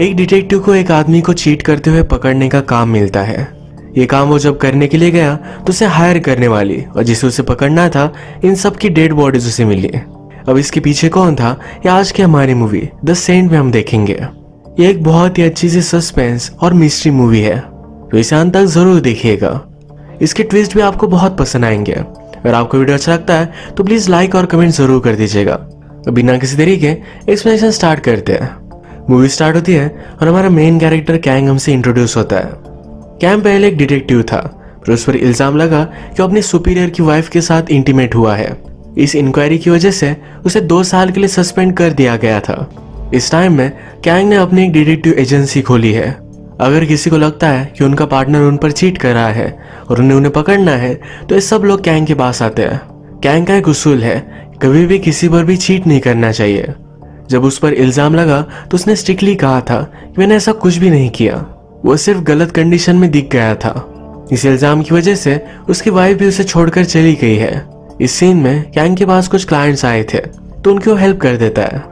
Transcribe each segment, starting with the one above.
एक डिटेक्टिव को एक आदमी को चीट करते हुए पकड़ने का काम मिलता है। ये काम वो जब करने के लिए गया तो उसे हायर करने वाली और जिसे उसे पकड़ना था, इन सब की डेड बॉडीज उसे मिली। अब इसके पीछे कौन था, ये आज की हमारी मूवी द सेंट में हम देखेंगे। ये एक बहुत ही अच्छी सी सस्पेंस और मिस्ट्री मूवी है, तो इसे अंत तक जरूर देखिएगा। इसके ट्विस्ट भी आपको बहुत पसंद आएंगे। अगर आपको वीडियो अच्छा लगता है तो प्लीज लाइक और कमेंट जरूर कर दीजिएगा। तो बिना किसी देरी के एक्सप्लेनेशन स्टार्ट करते हैं। मूवी स्टार्ट होती है और हमारा मेन कैरेक्टर कैंग हमसे इंट्रोड्यूस होता है। कैंग पहले एक डिटेक्टिव था, पर उस पर इल्जाम लगा कि वो अपनी सुपीरियर की वाइफ के साथ इंटीमेट हुआ है। इस इंक्वायरी की वजह से उसे 2 साल के लिए सस्पेंड कर दिया गया था। इस टाइम में कैंग ने अपनी एक डिटेक्टिव एजेंसी खोली है। अगर किसी को लगता है कि उनका पार्टनर उन पर चीट कर रहा है और उन्हें पकड़ना है, तो ये सब लोग कैंग के पास आते हैं। कैंग का एक उसूल है, कभी भी किसी पर भी चीट नहीं करना चाहिए। जब उस पर इल्जाम लगा तो उसने स्ट्रिक्टली कहा था कि मैंने ऐसा कुछ भी नहीं किया, वो सिर्फ गलत कंडीशन में दिख गया था। इस इल्जाम की वजह से उसकी वाइफ भी उसे छोड़कर चली गई है। इस सीन में कैंग के पास कुछ क्लाइंट्स आए थे, तो उनको हेल्प कर देता है।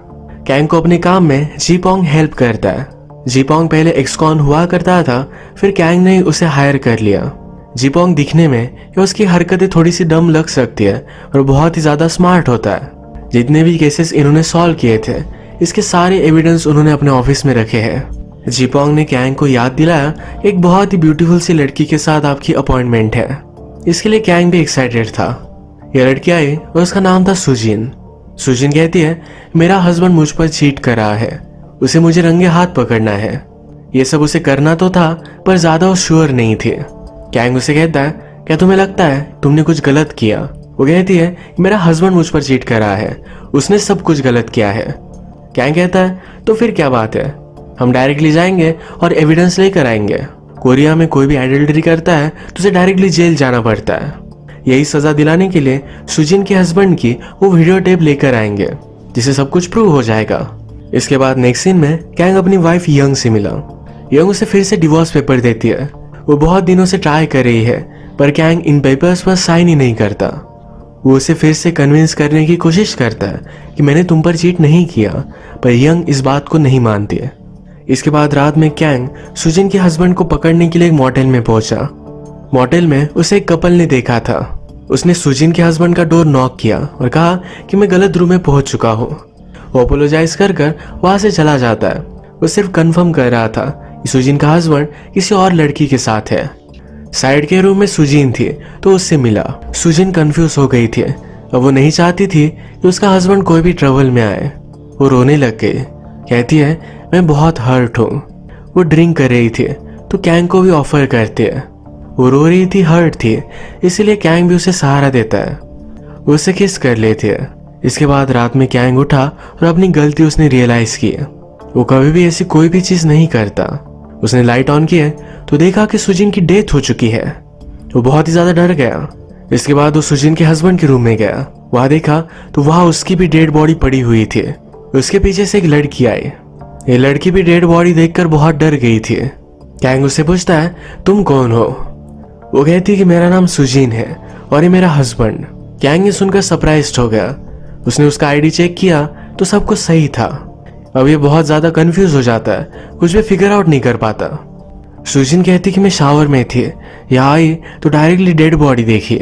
कैंग को अपने काम में जीपोंग हेल्प करता है। जीपोंग पहले एक्सकॉन हुआ करता था, फिर कैंग ने उसे हायर कर लिया। जीपोंग दिखने में या उसकी हरकतें थोड़ी सी डम लग सकती है और बहुत ही ज्यादा स्मार्ट होता है। जितने भी केसेस इन्होंने सॉल्व किए थे, इसके सारे एविडेंस उन्होंने अपने ऑफिस में रखे हैं। जीपोंग ने कैंग को याद दिलाया एक बहुत ही ब्यूटीफुल सी लड़की के साथ आपकी अपॉइंटमेंट है। इसके लिए कैंग भी एक्साइटेड था। यह लड़की आई और उसका नाम था सुजिन। सुजिन कहती है मेरा हस्बैंड मुझ पर चीट कर रहा है, उसे मुझे रंगे हाथ पकड़ना है। ये सब उसे करना तो था, पर ज्यादा वो श्योर नहीं थे। कैंग उसे कहता है क्या तुम्हें लगता है तुमने कुछ गलत किया? वो कहती है मेरा हस्बैंड मुझ पर चीट कर रहा है, उसने सब कुछ गलत किया है। कैंग कहता है तो फिर क्या बात है, हम डायरेक्टली जाएंगे और एविडेंस लेकर आएंगे। कोरिया में कोई भी एडल्टरी करता है तो उसे डायरेक्टली जेल जाना पड़ता है। यही सजा दिलाने के लिए सुजिन के हस्बैंड की वो वीडियो टेप लेकर आएंगे, जिससे सब कुछ प्रूव हो जाएगा। इसके बाद नेक्स्ट सीन में कैंग अपनी वाइफ यंग से मिला। यंग उसे फिर से डिवोर्स पेपर देती है। वो बहुत दिनों से ट्राई कर रही है, पर कैंग इन पेपर्स पर साइन ही नहीं करता। वो उसे फिर से कन्विंस करने की कोशिश करता है कि मैंने तुम पर चीट नहीं किया, पर यंग इस बात को नहीं मानती है। इसके बाद रात में कैंग सुजिन के हस्बैंड को पकड़ने के लिए एक मोटेल में पहुंचा। मोटेल में उसे एक कपल ने देखा था। उसने सुजिन के हस्बैंड का डोर नॉक किया और कहा कि मैं गलत रूम में पहुंच चुका हूँ। वो अपोलोजाइज कर वहां से चला जाता है। वो सिर्फ कंफर्म कर रहा था कि सुजिन का हस्बैंड किसी और लड़की के साथ है। साइड के रूम में सुजिन थी तो उससे मिला। सुजिन कंफ्यूज हो गई थी। अब वो नहीं चाहती थी कि उसका हस्बैंड कोई भी ट्रबल में आए। वो रोने लग गई। कहती है मैं बहुत हर्ट हूँ। वो ड्रिंक कर रही थी तो कैंग को भी ऑफर करती है। वो रो रही थी, हर्ट थी, इसलिए कैंग भी उसे सहारा देता है। वो उसे किस कर लेती है। इसके बाद रात में कैंग उठा और अपनी गलती उसने रियलाइज की। वो कभी भी ऐसी कोई भी चीज नहीं करता। उसने लाइट ऑन किया तो देखा कि सुजिन की डेथ हो चुकी है। वो बहुत ही ज्यादा डर गया। इसके बाद वो सुजिन के हस्बैंड के रूम में गया। वहां देखा तो वहां उसकी भी डेड बॉडी पड़ी हुई थी। उसके पीछे से एक लड़की आई। ये लड़की भी डेड बॉडी देखकर बहुत डर गई थी। कैंग उससे पूछता है तुम कौन हो? वो कहती है कि मेरा नाम सुजिन है और ये मेरा हस्बैंड। कैंग ये सुनकर सरप्राइज्ड हो गया। उसने उसका आईडी चेक किया तो सब कुछ सही था। अब ये बहुत ज्यादा कंफ्यूज हो जाता है, कुछ भी फिगर आउट नहीं कर पाता। सुजिन कहती कि मैं शावर में थी, यहाँ आई तो डायरेक्टली डेड बॉडी देखी।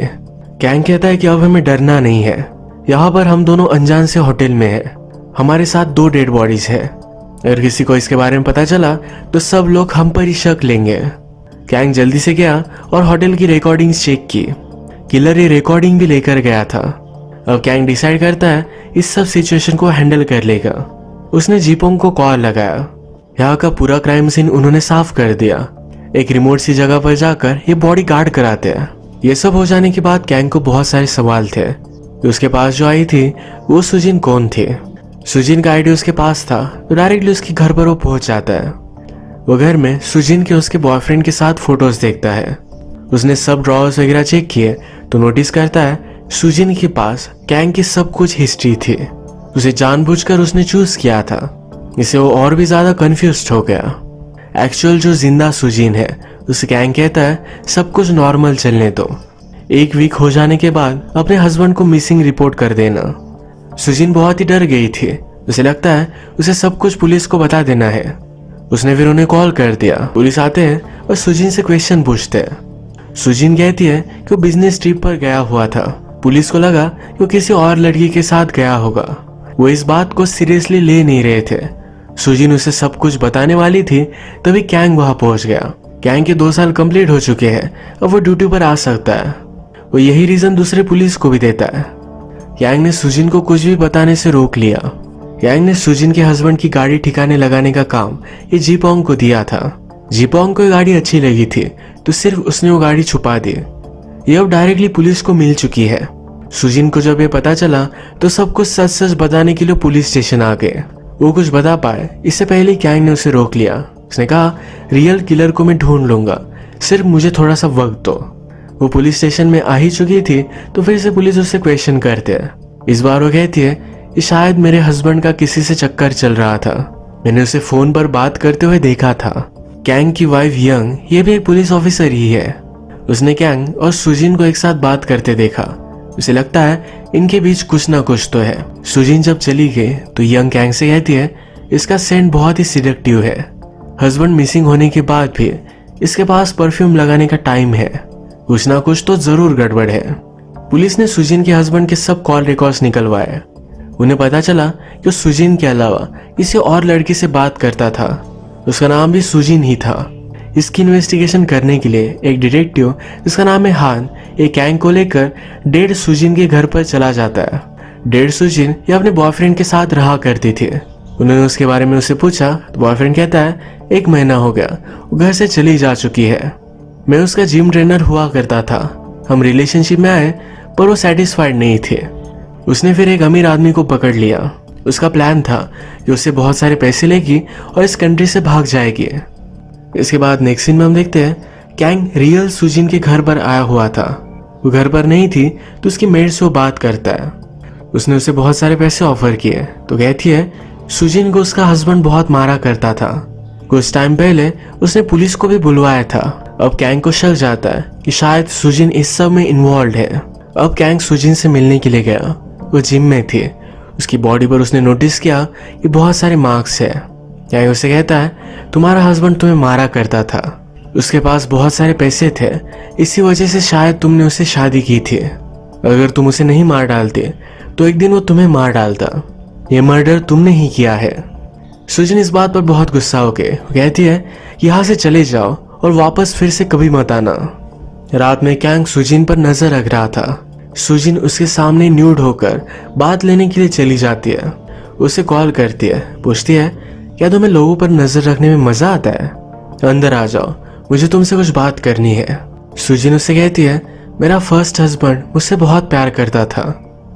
कैंग कहता है कि अब हमें डरना नहीं है। यहाँ पर हम दोनों अनजान से होटल में हैं। हमारे साथ 2 डेड बॉडीज है। अगर किसी को इसके बारे में पता चला तो सब लोग हम पर ही शक लेंगे। कैंग जल्दी से गया और होटल की रिकॉर्डिंग्स चेक की। किलर ये रिकॉर्डिंग भी लेकर गया था। अब कैंग डिसाइड करता है इस सब सिचुएशन को हैंडल कर लेगा। उसने जीपोंग को कॉल लगाया। यहाँ का पूरा क्राइम सीन उन्होंने साफ कर दिया। एक रिमोट सी जगह पर जाकर ये बॉडी गार्ड कराते हैं। ये सब हो जाने के बाद कैंग को बहुत सारे सवाल थे। उसके पास जो आई थी वो सुजिन कौन थी। सुजिन का आईडी उसके पास था तो डायरेक्टली उसके घर पर वो पहुंच जाता है। वो घर में सुजिन के उसके बॉयफ्रेंड के साथ फोटोज देखता है। उसने सब ड्रॉवर्स वगैरह चेक किए तो नोटिस करता है सुजिन के पास कैंग की सब कुछ हिस्ट्री थी। उसे जानबूझकर उसने चूज किया था। इससे वो और भी ज्यादा कंफ्यूज्ड हो गया। एक्चुअल जो जिंदा सुजिन है उसे कैंग कहता है सब कुछ नॉर्मल चलने दो। 1 वीक हो जाने के बाद अपने हस्बैंड को मिसिंग रिपोर्ट कर देना। सुजिन बहुत ही डर गई थी। उसे लगता है उसे सब कुछ पुलिस को बता देना है। उसने फिर उन्हें कॉल कर दिया। पुलिस आते हैं और सुजिन से क्वेश्चन पूछते हैं। सुजिन कहती है कि वो बिजनेस ट्रिप पर गया हुआ था। पुलिस को लगा कि वो किसी और लड़की के साथ गया होगा। वो इस बात को सीरियसली ले नहीं रहे थे। सुजिन उसे सब कुछ बताने वाली थी, तभी कैंग वहां पहुंच गया। कैंग के 2 साल कंप्लीट हो चुके हैं, अब वो ड्यूटी पर आ सकता है। वो यही रीजन दूसरे पुलिस को भी देता है। कैंग ने सुजिन को कुछ भी बताने से रोक लिया। कैंग ने सुजिन के हस्बैंड की गाड़ी ठिकाने लगाने का काम ये जीपोंग को दिया था। जीपोंग को ये गाड़ी अच्छी लगी थी, तो सिर्फ उसने वो गाड़ी छुपा दी। ये अब डायरेक्टली पुलिस को मिल चुकी है। सुजिन को जब ये पता चला तो सब कुछ सच सच बताने के लिए पुलिस स्टेशन आ गए। वो कुछ बता पाए इससे पहले कैंग ने उसे रोक लिया। उसने कहा, रियल किलर को मैं ढूंढ लूंगा, सिर्फ मुझे थोड़ा सा वक्त दो। वो पुलिस स्टेशन में आ ही चुकी थी, तो फिर से पुलिस उससे क्वेश्चन करते हैं। इस बार वो कहती है कि शायद मेरे हस्बैंड का किसी से चक्कर चल रहा था, मैंने उसे फोन पर बात करते हुए देखा था। कैंग की वाइफ यंग, ये भी एक पुलिस ऑफिसर ही है। उसने कैंग और सुजिन को एक साथ बात करते देखा। उसे लगता है इनके बीच कुछ ना कुछ तो है। सुजिन जब चली गई तो यंग कैंग से कहती है, इसका सेंट बहुत ही सिलेक्टिव है। हस्बैंड मिसिंग होने के बाद भी इसके पास परफ्यूम लगाने का टाइम है, कुछ ना कुछ तो जरूर गड़बड़ है। पुलिस ने सुजिन के हस्बैंड के सब कॉल रिकॉर्ड्स निकलवाए। उन्हें पता चला कि वो सुजिन के अलावा किसी और लड़की से बात करता था। उसका नाम भी सुजिन ही था। इसकी इन्वेस्टिगेशन करने के लिए एक डिटेक्टिव जिसका नाम है हान, एक कैंग को लेकर डेड सुजिन के घर पर चला जाता है। डेड सुजिन ये अपने बॉयफ्रेंड के साथ रहा करती थी। उन्होंने उसके बारे में उससे पूछा तो बॉयफ्रेंड कहता है, 1 महीना हो गया, वो घर से चली जा चुकी है। मैं उसका जिम ट्रेनर हुआ करता था। हम रिलेशनशिप में आए पर वो सेटिस्फाइड नहीं थे। उसने फिर एक अमीर आदमी को पकड़ लिया। उसका प्लान था कि उससे बहुत सारे पैसे लेगी और इस कंट्री से भाग जाएगी। इसके बाद नेक्स्ट सीन में हम देखते हैं कैंग रियल सुजिन के घर पर आया हुआ था। वो घर पर नहीं थी तो उसकी मेड से वो बात करता है। उसने उसे बहुत सारे पैसे ऑफर किए तो कहती है सुजिन को उसका हस्बैंड बहुत मारा करता था। कुछ टाइम पहले उसने पुलिस को भी बुलवाया था। अब कैंग को शक जाता है कि शायद सुजिन इस सब में इन्वॉल्व है। अब कैंग सुजिन से मिलने के लिए गया। वो जिम में थी। उसकी बॉडी पर उसने नोटिस किया कि बहुत सारे मार्क्स है। कैंग उसे कहता है, तुम्हारा हस्बैंड तुम्हें मारा करता था, उसके पास बहुत सारे पैसे थे, इसी वजह से शायद तुमने उससे शादी की थी। अगर तुम उसे नहीं मार डालते तो एक दिन वो तुम्हें मार डालता। ये मर्डर तुमने ही किया है। सुजिन इस बात पर बहुत गुस्सा हो गए। कहती है, यहाँ से चले जाओ और वापस फिर से कभी मत आना। रात में कैंग सुजिन पर नजर रख रहा था। सुजिन उसके सामने न्यूड होकर बात लेने के लिए चली जाती है। उसे कॉल करती है, पूछती है, क्या तुम्हें लोगों पर नजर रखने में मजा आता है? अंदर आ जाओ, मुझे तुमसे कुछ बात करनी है। सुजिन उससे कहती है, मेरा फर्स्ट हस्बैंड मुझसे बहुत प्यार करता था।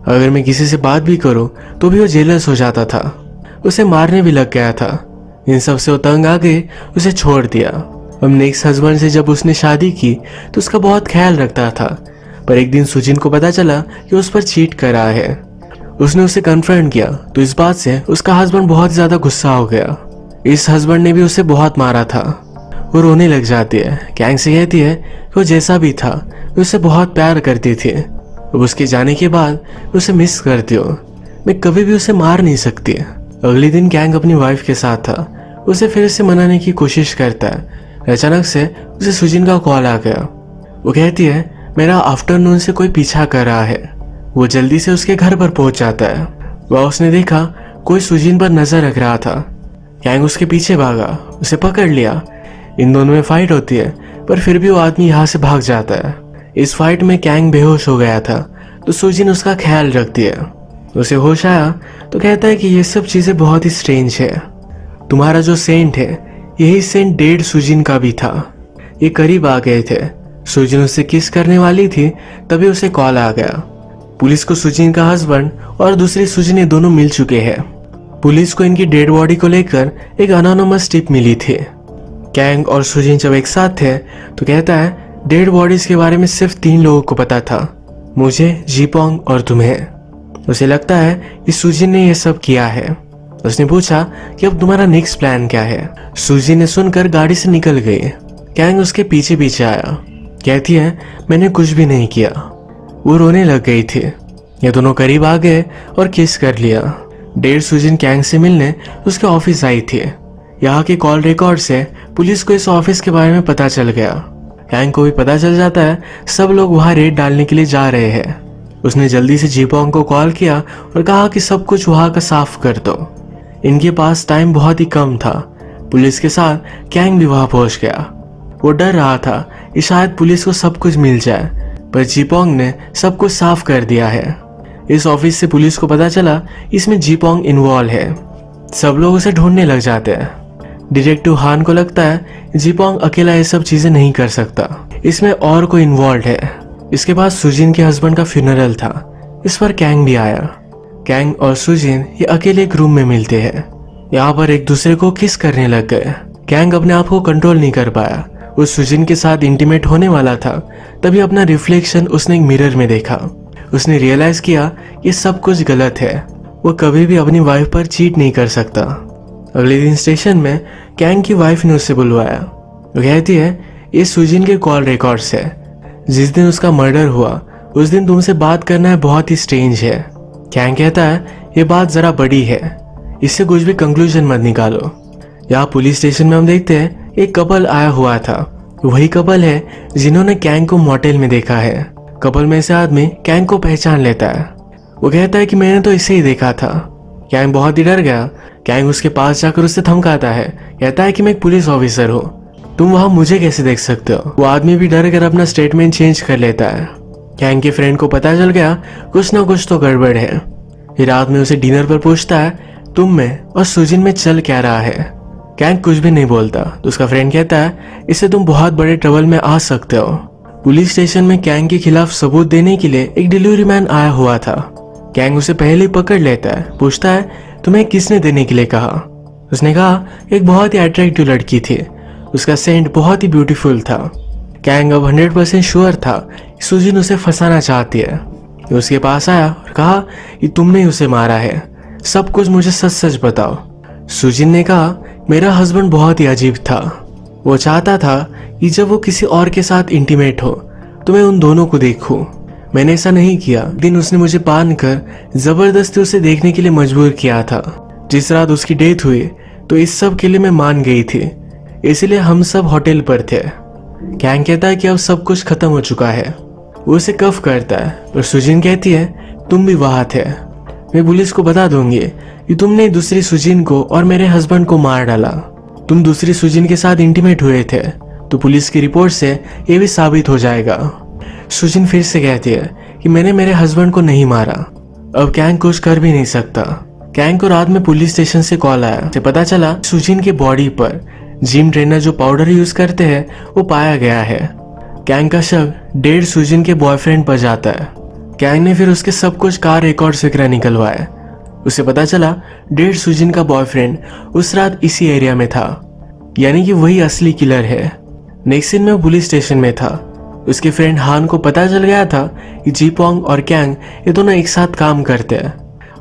अगर मैं किसी से बात भी करूं तो भी वो जेलस हो जाता था। उसे मारने भी लग गया था। इन सब से वो तंग आ गई, उसे छोड़ दिया। अब नेक्स्ट हस्बैंड से जब उसने शादी की तो उसका बहुत ख्याल रखता था, पर एक दिन सुजिन को पता चला कि उस पर चीट कर रहा है। उसने उसे कन्फ्रंट किया तो इस बात से उसका हस्बैंड बहुत ज्यादा गुस्सा हो गया। इस हस्बैंड ने भी उसे बहुत मारा था। वो रोने लग जाती है। कैंग से कहती है कि वो जैसा भी था वो उससे बहुत प्यार करती थी। अब उसके जाने के बाद उसे मिस करती हो। मैं कभी भी उसे मार नहीं सकती। अगले दिन कैंग अपनी वाइफ के साथ था। उसे फिर से मनाने की कोशिश करता है। अचानक से उसे सुजिन का कॉल आ गया। वो कहती है, मेरा आफ्टरनून से कोई पीछा कर रहा है। वो जल्दी से उसके घर पर पहुंच जाता है। वह उसने देखा कोई सुजिन पर नजर रख रहा था। कैंग उसके पीछे भागा, उसे पकड़ लिया। इन दोनों में फाइट होती है, पर फिर भी वो आदमी यहाँ से भाग जाता है। इस फाइट में कैंग बेहोश हो गया था तो सुजिन उसका ख्याल रखती है। उसे होश आया तो कहता है कि ये सब चीजें बहुत ही स्ट्रेंज है। तुम्हारा जो सेंट है यही सेंट डेड सुजिन का भी था। ये करीब आ गए थे। सुजिन उससे किस करने वाली थी, तभी उसे कॉल आ गया। पुलिस को सुजिन का हस्बैंड और दूसरी सुजिन दोनों मिल चुके हैं। पुलिस को इनकी डेड बॉडी को लेकर एक अनोनिमस टिप मिली थी। कैंग और सुजिन जब एक साथ थे तो कहता है, डेड बॉडीज के बारे में सिर्फ 3 लोगों को पता था, मुझे, जीपोंग और तुम्हें। उसे लगता है कि सुजिन ने यह सब किया है। उसने पूछा कि अब तुम्हारा नेक्स्ट प्लान क्या है। सुजिन ने सुनकर गाड़ी से निकल गई। कैंग उसके पीछे पीछे आया। कहती है, मैंने कुछ भी नहीं किया। वो रोने लग गई थी। ये दोनों करीब आ गए और किस कर लिया। डेड सुजिन कैंग से मिलने उसके ऑफिस आई थी। यहाँ के कॉल रिकॉर्ड से पुलिस को इस ऑफिस के बारे में पता चल गया। कैंग को भी पता चल जाता है सब लोग वहाँ रेड डालने के लिए जा रहे हैं। उसने जल्दी से जीपोंग को कॉल किया और कहा कि सब कुछ वहाँ का साफ कर दो। इनके पास टाइम बहुत ही कम था। पुलिस के साथ कैंग भी वहाँ पहुँच गया। वो डर रहा था कि शायद पुलिस को सब कुछ मिल जाए, पर जीपोंग ने सब कुछ साफ कर दिया है। इस ऑफिस से पुलिस को पता चला इसमें जीपोंग इन्वॉल्व है। सब लोग उसे ढूंढने लग जाते हैं। डिटेक्टिव हान को लगता है जीपोंग अकेला ये सब चीजें नहीं कर सकता, इसमें और कोई इन्वॉल्व है। इसके बाद सुजिन के हस्बैंड का फ्यूनरल था। इस पर कैंग भी आया। कैंग और सुजिन ये अकेले एक रूम में मिलते हैं। यहाँ पर एक दूसरे को किस करने लग गए। कैंग अपने आप को कंट्रोल नहीं कर पाया। वो सुजिन के साथ इंटीमेट होने वाला था, तभी अपना रिफ्लेक्शन उसने एक मिरर में देखा। उसने रियलाइज किया ये सब कुछ गलत है। वो कभी भी अपनी वाइफ पर चीट नहीं कर सकता। अगले दिन स्टेशन में कैंग की वाइफ ने उसे बुलवाया। वो कहती है ये सुजिन के कॉल रिकॉर्ड्स है। जिस दिन उसका मर्डर हुआ उस दिन तुमसे बात करना है बहुत ही स्ट्रेंज है। कैंग कहता है ये बात जरा बड़ी है, इससे कुछ भी कंक्लूजन मत निकालो। यहाँ पुलिस स्टेशन में हम देखते हैं एक कपल आया हुआ था। वही कपल है जिन्होंने कैंग को मोटेल में देखा है। कपल में से आदमी कैंग को पहचान लेता है। वो कहता है कि मैंने तो इसे ही देखा था। कैंग बहुत ही डर गया। कैंग उसके पास जाकर उससे धमकाता है, कहता है कि मैं एक पुलिस ऑफिसर हूँ, तुम वहां मुझे कैसे देख सकते हो। वो आदमी भी डर कर अपना स्टेटमेंट चेंज कर लेता है। कैंग के फ्रेंड को पता चल गया कुछ ना कुछ तो गड़बड़ है। ये रात में उसे डिनर पर पूछता है तुम में और सुजिन में चल क्या रहा है। कैंग कुछ भी नहीं बोलता तो उसका फ्रेंड कहता है इससे तुम बहुत बड़े ट्रबल में आ सकते हो। पुलिस स्टेशन में कैंग के खिलाफ सबूत देने के लिए एक डिलीवरी मैन आया हुआ था। कैंग उसे पहले ही पकड़ लेता है, पूछता है तुम्हें किसने देने के लिए कहा। उसने कहा एक बहुत ही अट्रैक्टिव लड़की थी, उसका सेंट बहुत ही ब्यूटीफुल था। कैंग अब 100% श्योर था कि सुजिन उसे फंसाना चाहती है। वो उसके पास आया और कहा कि तुमने उसे मारा है, सब कुछ मुझे सच सच बताओ। सुजिन ने कहा मेरा हस्बैंड बहुत ही अजीब था। वो चाहता था कि जब वो किसी और के साथ इंटीमेट हो तो मैं उन दोनों को देखूं। मैंने ऐसा नहीं किया। दिन उसने मुझे बांधकर जबरदस्ती उसे देखने के लिए मजबूर किया था। जिस रात उसकी डेथ हुई तो इस सब के लिए मैं मान गई थी, इसलिए हम सब होटल पर थे। कैंग कहता है कि अब सब कुछ खत्म हो चुका है। वो उसे कफ करता है और सुजिन कहती है तुम भी वहां थे, मैं पुलिस को बता दूंगी कि तुमने दूसरी सुजिन को और मेरे हस्बैंड को मार डाला। तुम दूसरी सुजिन के साथ इंटीमेट हुए थे तो पुलिस की रिपोर्ट से ये भी साबित हो जाएगा। सुजिन फिर से कहती है कि मैंने मेरे हस्बैंड को नहीं मारा। अब कैंग कुछ कर भी नहीं सकता। कैंग को रात में पुलिस स्टेशन से कॉल आया। उसे पता चला सुजिन के बॉडी पर जिम ट्रेनर जो पाउडर यूज करते हैं वो पाया गया है। कैंग का शक डेड सुजिन के बॉयफ्रेंड पर जाता है। कैंग ने फिर उसके सब कुछ कार रिकॉर्ड्स वगैरह निकलवाए। उसे पता चला डेड सुजिन का बॉयफ्रेंड उस रात इसी एरिया में था, यानी कि वही असली किलर है। नेक्स्ट दिन में पुलिस स्टेशन में था। उसके फ्रेंड हान को पता चल गया था कि जीपोंग और कैंग ये दोनों एक साथ काम करते हैं।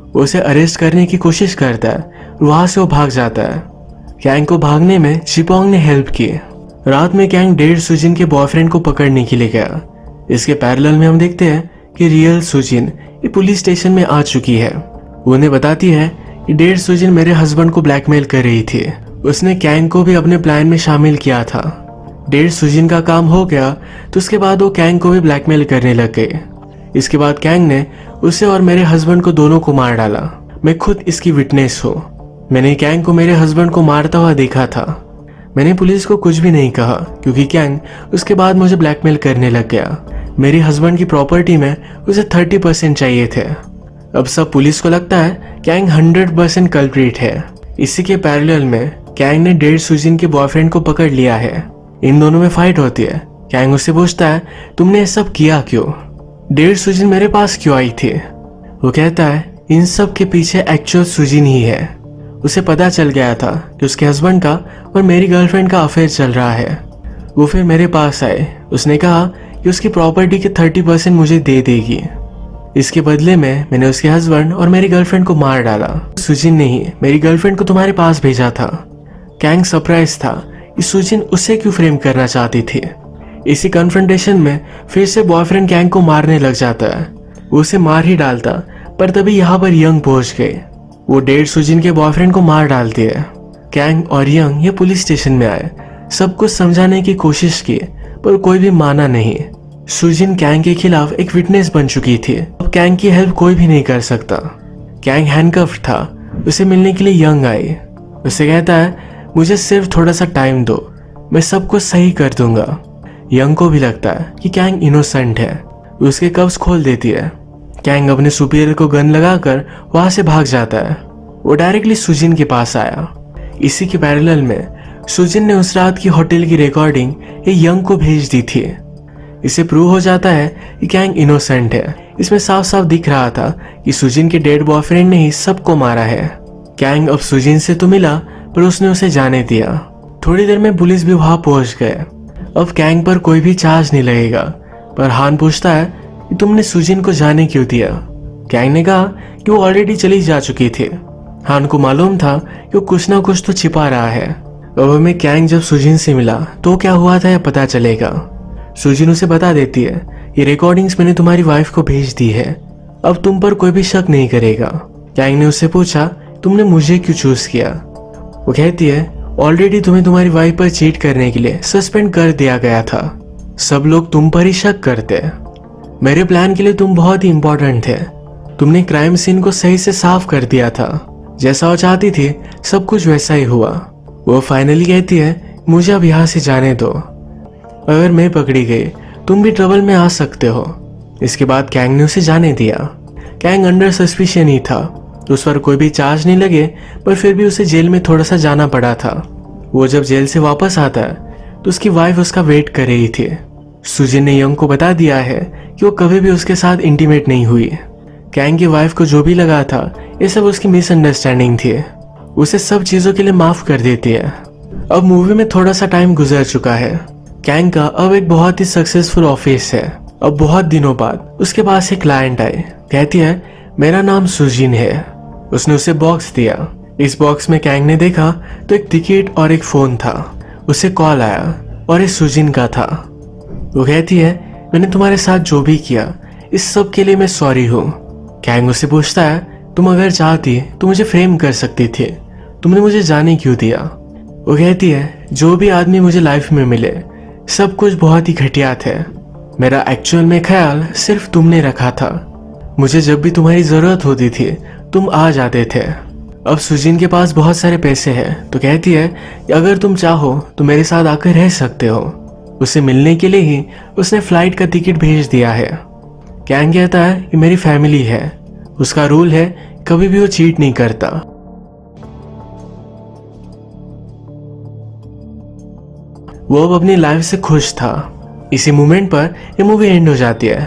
वो उसे अरेस्ट करने की कोशिश करता है, वहां से वो भाग जाता है। कैंग को भागने में जीपोंग ने हेल्प की। रात में कैंग डेड सुजिन के बॉयफ्रेंड को पकड़ने के लिए गया। इसके पैरेलल में हम देखते हैं कि रियल सुजिन ये पुलिस स्टेशन में आ चुकी है। वो उन्हें बताती है कि डेड सुजिन मेरे हस्बैंड को ब्लैकमेल कर रही थी। उसने कैंग को भी अपने प्लान में शामिल किया था। डेड सुजिन का काम हो गया तो उसके बाद वो कैंग को भी ब्लैकमेल करने लग गए। इसके बाद कैंग ने उसे और मेरे हस्बैंड को दोनों को मार डाला। मैं खुद इसकी विटनेस हूँ। मैंने कैंग को मेरे हस्बैंड को मारता हुआ देखा था। मैंने पुलिस को कुछ भी नहीं कहा क्योंकि कैंग उसके बाद मुझे ब्लैकमेल करने लग गया। मेरे हस्बैंड की प्रॉपर्टी में उसे 30% चाहिए थे। अब सब पुलिस को लगता है कैंग 100% कल्प्रिट है। इसी के पैरेलल में कैंग ने डेड सुजिन के बॉयफ्रेंड को पकड़ लिया है। इन दोनों में फाइट होती है। कैंग उससे पूछता है तुमने ये सब किया क्यों? डेड सुजिन मेरे पास क्यों आई थी? वो कहता है इन सब के पीछे एक्चुअल सुजिन ही है। उसे पता चल गया था कि उसके हस्बैंड का और मेरी गर्लफ्रेंड का अफेयर चल रहा है। वो फिर मेरे पास आए। उसने कहा कि उसकी प्रॉपर्टी के 30% मुझे दे देगी। इसके बदले में मैंने उसके हस्बैंड और मेरी गर्लफ्रेंड को मार डाला। सुजिन ने ही मेरी गर्लफ्रेंड को तुम्हारे पास भेजा था। कैंग सरप्राइज था कि सुजिन उसे क्यों फ्रेम करना चाहती थी। इसी कन्फ्रंटेशन में फिर से बॉयफ्रेंड कैंग को मारने लग जाता है। वो उसे मार ही डालता, पर तभी यहाँ पर यंग पहुंच गए। वो डेड सुजिन के बॉयफ्रेंड को मार डालती है। कैंग और यंग ये पुलिस स्टेशन में आए, सब कुछ समझाने की कोशिश की, पर कोई भी माना नहीं। सुजिन कैंग के खिलाफ एक विटनेस बन चुकी थी, अब कैंग की हेल्प कोई भी नहीं कर सकता। कैंग हैंडकफ्ड था, उसे मिलने के लिए यंग आई। उसे कहता है मुझे सिर्फ थोड़ा सा टाइम दो, मैं सब कुछ सही कर दूंगा। यंग को भी लगता है कि कैंग इनोसेंट है, उसके कब्ज खोल देती है। कैंग अपने सुपीरियर को गन लगाकर वहां से भाग जाता है। वो डायरेक्टली सुजिन के पास आया। इसी के पैरेलल में सुजिन ने उस रात की होटल की रिकॉर्डिंग ये यंग को भेज दी थी। इसे प्रूव हो जाता है कि कैंग इनोसेंट है। इसमें साफ साफ दिख रहा था कि सुजिन के डेड बॉयफ्रेंड ने ही सबको मारा है। कैंग अब सुजिन से तो मिला, पर उसने उसे जाने दिया। थोड़ी देर में पुलिस भी वहां पहुंच गए। अब कैंग पर कोई भी चार्ज नहीं लगेगा, पर हान पूछता है कि तुमने सुजिन को जाने क्यों दिया। कैंग ने कहा कि वो ऑलरेडी चली जा चुकी थी। हान को मालूम था कि वो कुछ ना कुछ तो छिपा रहा है। अब हमें कैंग जब सुजिन से मिला तो क्या हुआ था यह पता चलेगा। सुजिन उसे बता देती है ये रिकॉर्डिंग्स मैंने तुम्हारी वाइफ को भेज दी है, अब तुम पर कोई भी शक नहीं करेगा। कैंग ने उससे पूछा तुमने मुझे क्यों चूज किया। वो कहती है ऑलरेडी तुम्हें तुम्हारी वाइफ पर चीट करने के लिए सस्पेंड कर दिया गया था, सब लोग तुम पर ही शक करते। मेरे प्लान के लिए तुम बहुत ही इंपॉर्टेंट थे। तुमने क्राइम सीन को सही से साफ कर दिया था, जैसा वो चाहती थी सब कुछ वैसा ही हुआ। वो फाइनली कहती है मुझे अब यहाँ से जाने दो, अगर मैं पकड़ी गई तुम भी ट्रबल में आ सकते हो। इसके बाद कैंग ने उसे जाने दिया। कैंग अंडर सस्पिशन ही था, उस पर कोई भी चार्ज नहीं लगे, पर फिर भी उसे जेल में थोड़ा सा जाना पड़ा था। वो जब जेल से वापस आता है तो उसकी वाइफ उसका वेट कर रही थी। सुजिन ने यंग को बता दिया है कि वो कभी भी उसके साथ इंटीमेट नहीं हुई। कैंग की वाइफ को जो भी लगा था ये सब उसकी मिसअंडरस्टैंडिंग थी, उसे सब चीजों के लिए माफ कर देती है। अब मूवी में थोड़ा सा टाइम गुजर चुका है। कैंग का अब एक बहुत ही सक्सेसफुल ऑफिस है। अब बहुत दिनों बाद उसके पास एक क्लाइंट आई, कहती है मेरा नाम सुजिन है। उसने उसे बॉक्स दिया। इस बॉक्स में कैंग ने देखा तो एक टिकट और एक फोन था। उसे कॉल आया और ये सुजिन का था। वो कहती है मैंने तुम्हारे साथ जो भी किया इस सब के लिए मैं सॉरी हूँ। कैंग उससे पूछता है तुम अगर चाहती तो मुझे फ्रेम कर सकती थी, तुमने मुझे जाने क्यों दिया। वो कहती है जो भी आदमी मुझे लाइफ में मिले सब कुछ बहुत ही घटिया थे, मेरा एक्चुअल में ख्याल सिर्फ तुमने रखा था। मुझे जब भी तुम्हारी जरूरत होती थी तुम आ जाते थे। अब सुजिन के पास बहुत सारे पैसे हैं, तो कहती है कि अगर तुम चाहो तो मेरे साथ आकर रह सकते हो। उसे मिलने के लिए ही उसने फ्लाइट का टिकट भेज दिया है। कैंग कहता है कि मेरी फैमिली है, उसका रूल है कभी भी वो चीट नहीं करता। वो अब अपनी लाइफ से खुश था। इसी मोमेंट पर ये मूवी एंड हो जाती है।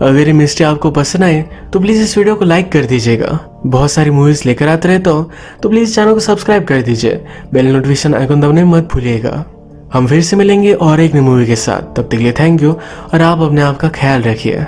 अगर ये मिस्ट्री आपको पसंद आए तो प्लीज इस वीडियो को लाइक कर दीजिएगा। बहुत सारी मूवीज लेकर आते रहता हूँ, तो प्लीज चैनल को सब्सक्राइब कर दीजिए। बेल नोटिफिकेशन आइकन दबाने मत भूलिएगा। हम फिर से मिलेंगे और एक नई मूवी के साथ। तब तक के लिए थैंक यू और आप अपने आप का ख्याल रखिए।